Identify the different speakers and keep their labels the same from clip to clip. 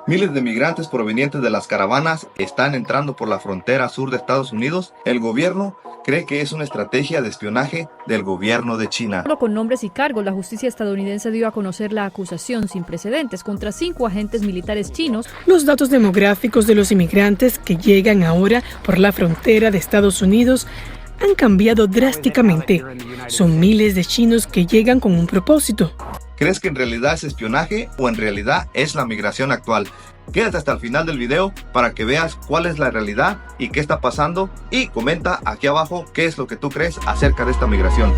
Speaker 1: Miles de migrantes provenientes de las caravanas están entrando por la frontera sur de Estados Unidos. El gobierno cree que es una estrategia de espionaje del gobierno de China.
Speaker 2: Con nombres y cargos, la justicia estadounidense dio a conocer la acusación sin precedentes contra 5 agentes militares chinos.
Speaker 3: Los datos demográficos de los inmigrantes que llegan ahora por la frontera de Estados Unidos han cambiado drásticamente. Son miles de chinos que llegan con un propósito.
Speaker 1: ¿Crees que en realidad es espionaje o en realidad es la migración actual? Quédate hasta el final del video para que veas cuál es la realidad y qué está pasando, y comenta aquí abajo qué es lo que tú crees acerca de esta migración.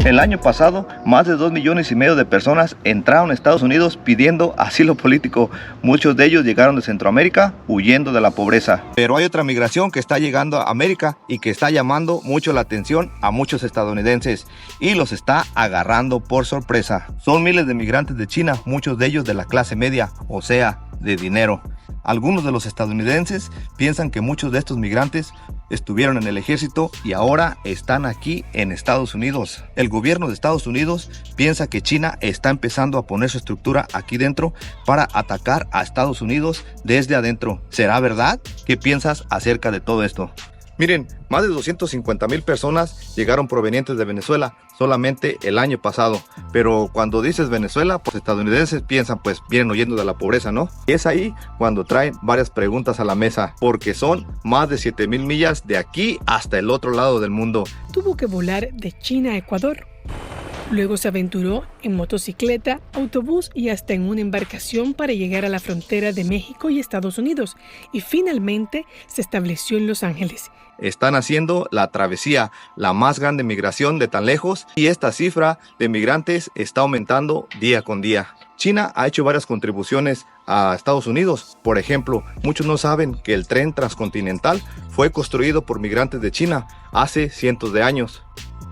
Speaker 1: El año pasado, más de 2,5 millones de personas entraron a Estados Unidos pidiendo asilo político. Muchos de ellos llegaron de Centroamérica huyendo de la pobreza. Pero hay otra migración que está llegando a América y que está llamando mucho la atención a muchos estadounidenses y los está agarrando por sorpresa. Son miles de migrantes de China, muchos de ellos de la clase media, o sea, de dinero. Algunos de los estadounidenses piensan que muchos de estos migrantes estuvieron en el ejército y ahora están aquí en Estados Unidos. El gobierno de Estados Unidos piensa que China está empezando a poner su estructura aquí dentro para atacar a Estados Unidos desde adentro. ¿Será verdad? ¿Qué piensas acerca de todo esto? Miren, más de 250,000 personas llegaron provenientes de Venezuela solamente el año pasado. Pero cuando dices Venezuela, pues estadounidenses piensan, pues vienen huyendo de la pobreza, ¿no? Y es ahí cuando traen varias preguntas a la mesa, porque son más de 7,000 millas de aquí hasta el otro lado del mundo.
Speaker 3: Tuvo que volar de China a Ecuador. Luego se aventuró en motocicleta, autobús y hasta en una embarcación para llegar a la frontera de México y Estados Unidos. Y finalmente se estableció en Los Ángeles.
Speaker 1: Están haciendo la travesía, la más grande migración de tan lejos, y esta cifra de migrantes está aumentando día con día. China ha hecho varias contribuciones a Estados Unidos. Por ejemplo, muchos no saben que el tren transcontinental fue construido por migrantes de China hace cientos de años,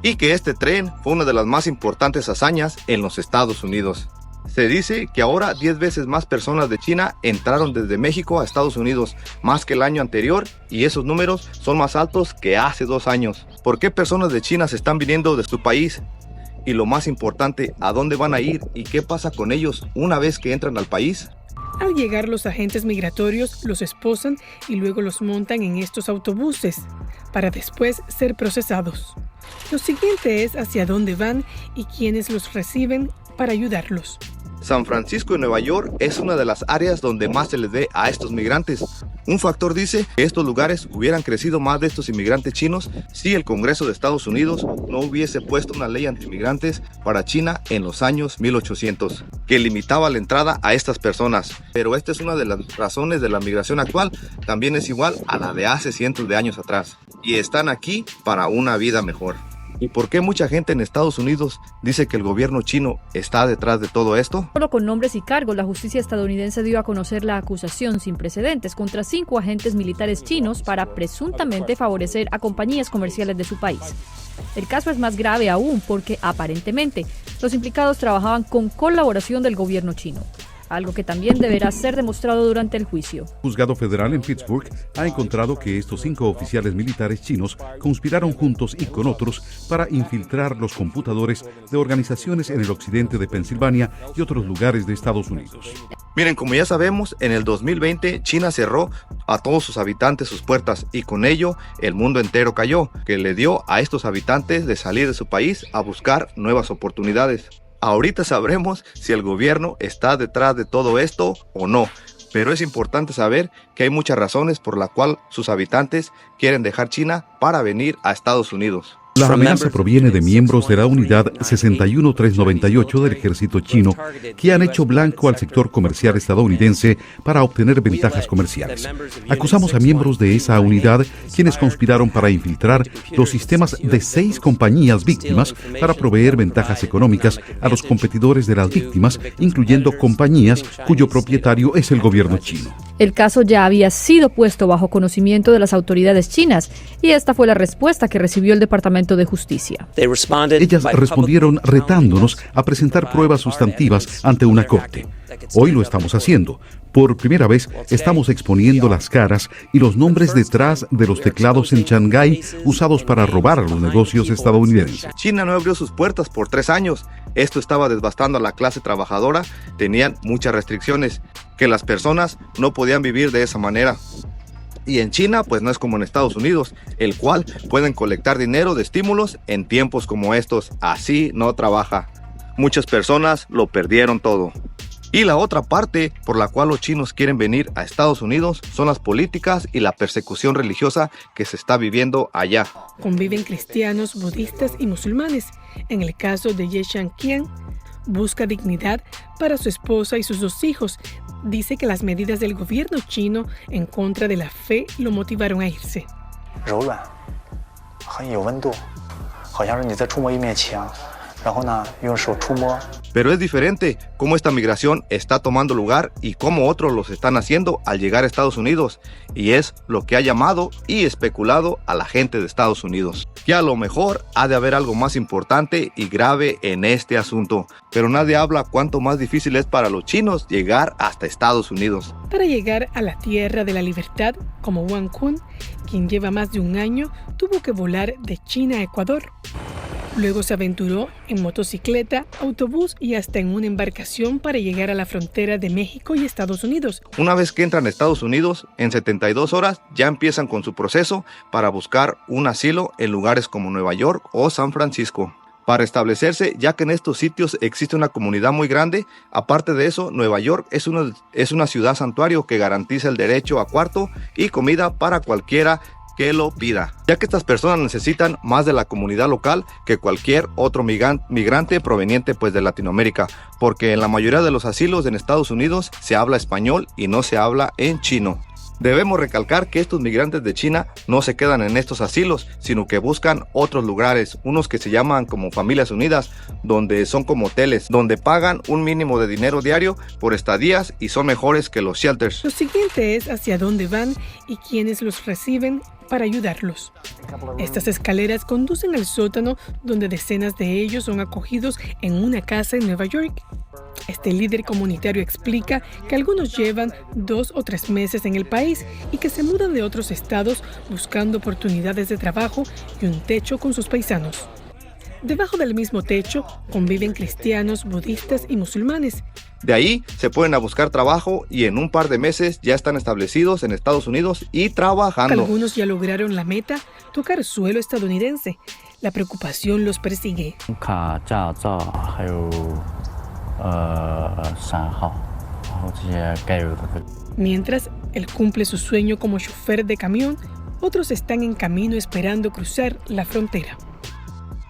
Speaker 1: y que este tren fue una de las más importantes hazañas en los Estados Unidos. Se dice que ahora 10 veces más personas de China entraron desde México a Estados Unidos, más que el año anterior, y esos números son más altos que hace 2 años. ¿Por qué personas de China se están viniendo de su país? Y lo más importante, ¿a dónde van a ir y qué pasa con ellos una vez que entran al país?
Speaker 3: Al llegar, los agentes migratorios los esposan y luego los montan en estos autobuses para después ser procesados. Lo siguiente es hacia dónde van y quiénes los reciben para ayudarlos.
Speaker 1: San Francisco y Nueva York es una de las áreas donde más se les ve a estos migrantes. Un factor dice que estos lugares hubieran crecido más de estos inmigrantes chinos si el Congreso de Estados Unidos no hubiese puesto una ley antimigrantes para China en los años 1800, que limitaba la entrada a estas personas. Pero esta es una de las razones de la migración actual, también es igual a la de hace cientos de años atrás. Y están aquí para una vida mejor. ¿Y por qué mucha gente en Estados Unidos dice que el gobierno chino está detrás de todo esto?
Speaker 2: Con nombres y cargos, la justicia estadounidense dio a conocer la acusación sin precedentes contra 5 agentes militares chinos para presuntamente favorecer a compañías comerciales de su país. El caso es más grave aún porque, aparentemente, los implicados trabajaban con colaboración del gobierno chino, algo que también deberá ser demostrado durante el juicio.
Speaker 4: El juzgado federal en Pittsburgh ha encontrado que estos 5 oficiales militares chinos conspiraron juntos y con otros para infiltrar los computadores de organizaciones en el occidente de Pensilvania y otros lugares de Estados Unidos.
Speaker 1: Miren, como ya sabemos, en el 2020 China cerró a todos sus habitantes sus puertas y con ello el mundo entero cayó, que le dio a estos habitantes de salir de su país a buscar nuevas oportunidades. Ahorita sabremos si el gobierno está detrás de todo esto o no, pero es importante saber que hay muchas razones por las cuales sus habitantes quieren dejar China para venir a Estados Unidos.
Speaker 4: La amenaza proviene de miembros de la unidad 61398 del ejército chino que han hecho blanco al sector comercial estadounidense para obtener ventajas comerciales. Acusamos a miembros de esa unidad quienes conspiraron para infiltrar los sistemas de 6 compañías víctimas para proveer ventajas económicas a los competidores de las víctimas, incluyendo compañías cuyo propietario es el gobierno chino.
Speaker 2: El caso ya había sido puesto bajo conocimiento de las autoridades chinas y esta fue la respuesta que recibió el Departamento Departamento de Justicia.
Speaker 4: Ellas respondieron retándonos a presentar pruebas sustantivas ante una corte. Hoy lo estamos haciendo. Por primera vez estamos exponiendo las caras y los nombres detrás de los teclados en Shanghái usados para robar a los negocios estadounidenses.
Speaker 1: China no abrió sus puertas por 3 años. Esto estaba devastando a la clase trabajadora. Tenían muchas restricciones, que las personas no podían vivir de esa manera. Y en China, pues no es como en Estados Unidos, el cual pueden colectar dinero de estímulos en tiempos como estos. Así no trabaja. Muchas personas lo perdieron todo. Y la otra parte por la cual los chinos quieren venir a Estados Unidos son las políticas y la persecución religiosa que se está viviendo allá.
Speaker 3: Conviven cristianos, budistas y musulmanes. En el caso de Ye Shanqian, busca dignidad para su esposa y sus 2 hijos. Dice que las medidas del gobierno chino en contra de la fe lo motivaron a irse.
Speaker 1: Pero es diferente cómo esta migración está tomando lugar y cómo otros los están haciendo al llegar a Estados Unidos. Y es lo que ha llamado y especulado a la gente de Estados Unidos. Que a lo mejor ha de haber algo más importante y grave en este asunto. Pero nadie habla cuánto más difícil es para los chinos llegar hasta Estados Unidos.
Speaker 3: Para llegar a la tierra de la libertad, como Wang Kun, quien lleva más de 1 año, tuvo que volar de China a Ecuador. Luego se aventuró en motocicleta, autobús y hasta en una embarcación para llegar a la frontera de México y Estados Unidos.
Speaker 1: Una vez que entran a Estados Unidos, en 72 horas ya empiezan con su proceso para buscar un asilo en lugares como Nueva York o San Francisco. Para establecerse, ya que en estos sitios existe una comunidad muy grande. Aparte de eso, Nueva York es una ciudad santuario que garantiza el derecho a cuarto y comida para cualquiera que lo pida, ya que estas personas necesitan más de la comunidad local que cualquier otro migrante proveniente pues de Latinoamérica, porque en la mayoría de los asilos en Estados Unidos se habla español y no se habla en chino. Debemos recalcar que estos migrantes de China no se quedan en estos asilos, sino que buscan otros lugares, unos que se llaman como familias unidas, donde son como hoteles, donde pagan un mínimo de dinero diario por estadías y son mejores que los shelters.
Speaker 3: Lo siguiente es hacia dónde van y quiénes los reciben para ayudarlos. Estas escaleras conducen al sótano donde decenas de ellos son acogidos en una casa en Nueva York. Este líder comunitario explica que algunos llevan 2 o 3 meses en el país y que se mudan de otros estados buscando oportunidades de trabajo y un techo con sus paisanos. Debajo del mismo techo conviven cristianos, budistas y musulmanes.
Speaker 1: De ahí se pueden a buscar trabajo y en un par de meses ya están establecidos en Estados Unidos y trabajando.
Speaker 3: Algunos ya lograron la meta, tocar suelo estadounidense. La preocupación los persigue. Mientras él cumple su sueño como chofer de camión, otros están en camino esperando cruzar la frontera.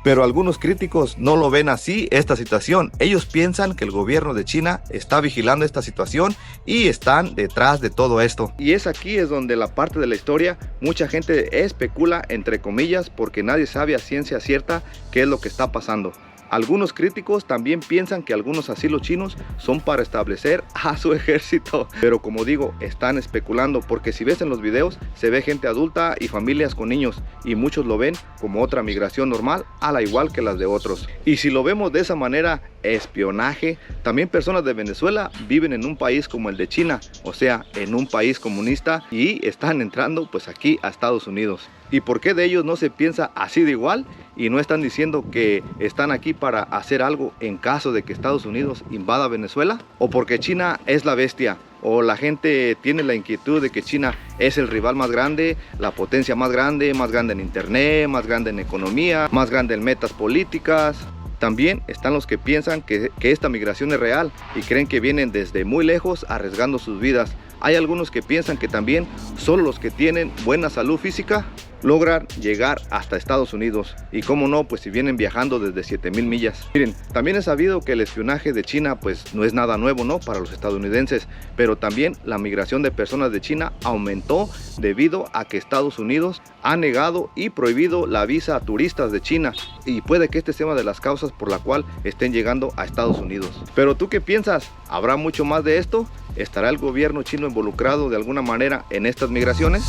Speaker 1: Pero algunos críticos no lo ven así esta situación. Ellos piensan que el gobierno de China está vigilando esta situación y están detrás de todo esto. Y es donde la parte de la historia mucha gente especula entre comillas porque nadie sabe a ciencia cierta qué es lo que está pasando. Algunos críticos también piensan que algunos asilos chinos son para establecer a su ejército. Pero como digo, están especulando porque si ves en los videos se ve gente adulta y familias con niños y muchos lo ven como otra migración normal a la igual que las de otros. Y si lo vemos de esa manera, espionaje, también personas de Venezuela viven en un país como el de China, o sea, en un país comunista y están entrando pues aquí a Estados Unidos. ¿Y por qué de ellos no se piensa así de igual? Y no están diciendo que están aquí para hacer algo en caso de que Estados Unidos invada Venezuela. ¿O porque China es la bestia? ¿O la gente tiene la inquietud de que China es el rival más grande, la potencia más grande en internet, más grande en economía, más grande en metas políticas? También están los que piensan que esta migración es real y creen que vienen desde muy lejos arriesgando sus vidas. Hay algunos que piensan que también solo los que tienen buena salud física logran llegar hasta Estados Unidos. Y cómo no, pues si vienen viajando desde 7,000 millas. Miren, también es sabido que el espionaje de China pues no es nada nuevo, ¿no? Para los estadounidenses. Pero también la migración de personas de China aumentó debido a que Estados Unidos ha negado y prohibido la visa a turistas de China. Y puede que este sea una de las causas por la cual estén llegando a Estados Unidos. Pero ¿tú qué piensas? ¿Habrá mucho más de esto? ¿Estará el gobierno chino involucrado de alguna manera en estas migraciones?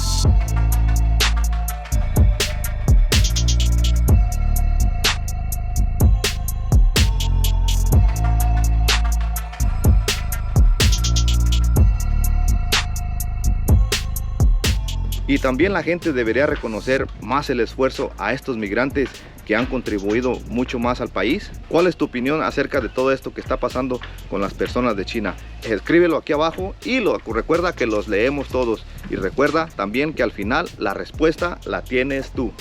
Speaker 1: Y también la gente debería reconocer más el esfuerzo a estos migrantes que han contribuido mucho más al país. ¿Cuál es tu opinión acerca de todo esto que está pasando con las personas de China? Escríbelo aquí abajo y recuerda que los leemos todos. Y recuerda también que al final la respuesta la tienes tú.